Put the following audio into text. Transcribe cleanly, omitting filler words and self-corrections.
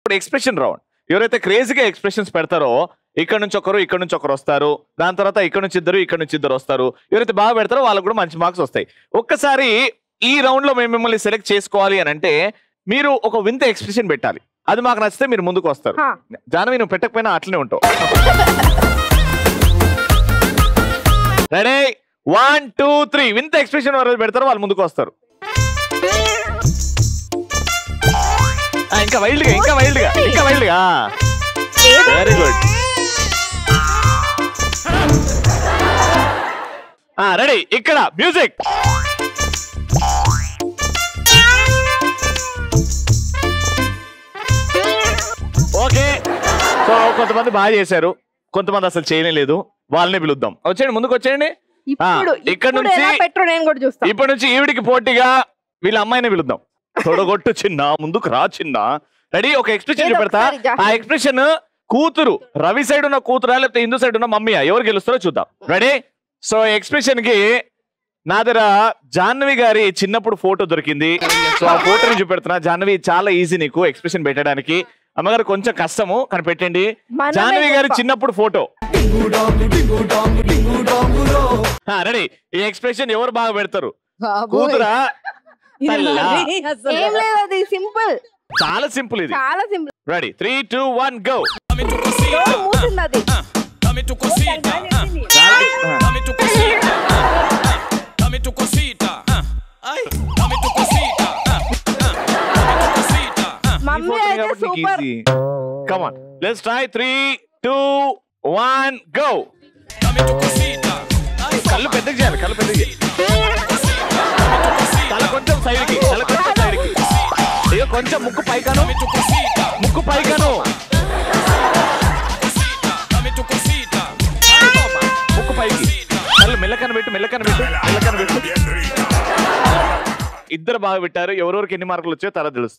ఇప్పుడు expression round. ఎవరైతే క్రేజీగా ఎక్స్ప్రెషన్స్ పెడతారో ఇక్కడ నుంచి ఒకరు వస్తారు. దాని తర్వాత ఇక్కడ నుంచి ఇద్దరు వస్తారు. ఎవరైతే బాగా పెడతారో వాళ్ళకు కూడా మంచి మార్క్స్ వస్తాయి. ఒక్కసారి ఈ రౌండ్ లో మేము మిమ్మల్ని సెలెక్ట్ చేసుకోవాలి అని అంటే మీరు ఒక వింత ఎక్స్ప్రెషన్ పెట్టాలి. అది మాకు నచ్చితే మీరు ముందుకు వస్తారు. జానవి నువ్వు పెట్టకపోయినా అట్లనే ఉంటావు. రెడీ 1 2 3 వింత ఎక్స్ప్రెషన్ ఎవరైతే పెడతారో వాళ్ళు ముందుకు వస్తారు. ఇంకా వైల్డ్ గా వెరీ గుడ్. రెడీ ఇక్కడ మ్యూజిక్. ఓకే, సో కొంతమంది బాగా చేశారు, కొంతమంది అసలు చేయలేదు. వాళ్ళనే పిలుద్దాం. వచ్చేయండి, ముందుకు వచ్చేయండి. ఇక్కడ నుంచి ఇప్పటి నుంచి ఈవిడికి పోటీగా వీళ్ళ అమ్మాయిని పిలుద్దాం. తొడగొట్టు చిన్న, ముందుకు రా చిన్న. రెడీ, ఒక ఎక్స్ప్రెషన్ పెడతా. ఆ ఎక్స్ప్రెషన్ కూతురు రవి సైడ్ ఉన్న కూతురా లేకపోతే హిందూ సైడ్ ఉన్న మమ్మీయా, ఎవరు గెలుస్తారో చూద్దాం. రెడీ? సో ఎక్స్ప్రెషన్ కి నా దగ్గర జాహ్నవి గారి చిన్నప్పుడు ఫోటో దొరికింది. సో ఆ ఫోటోని చూపెడుతున్నా. జాహ్నవి, చాలా ఈజీ నీకు ఎక్స్ప్రెషన్ పెట్టడానికి. అమ్మగారు కొంచెం కష్టము కానీ పెట్టండి. జాహ్నవి గారి చిన్నప్పుడు ఫోటో. రెడీ, ఈ ఎక్స్ప్రెషన్ ఎవరు బాగా పెడతారు? కూతురా? సింపుల్, చాలా సింపుల్ ఇది. Ready 3 2 1 go. Come on, let's try 3 2 1 go. కళ్ళు పెద్దగా చేయాలి, కళ్ళు పెద్దగా చేయాలి. తల కొంచెం సైడ్కి, ఇక కొంచెం ముక్కు పైకాను. ముక్కు పైకి. కళ్ళు మెల్లకన పెట్టు. ఇద్దరు బాగా పెట్టారు. ఎవరెవరికి ఎన్ని మార్కులు వచ్చాయో తర్వాత తెలుస్తుంది.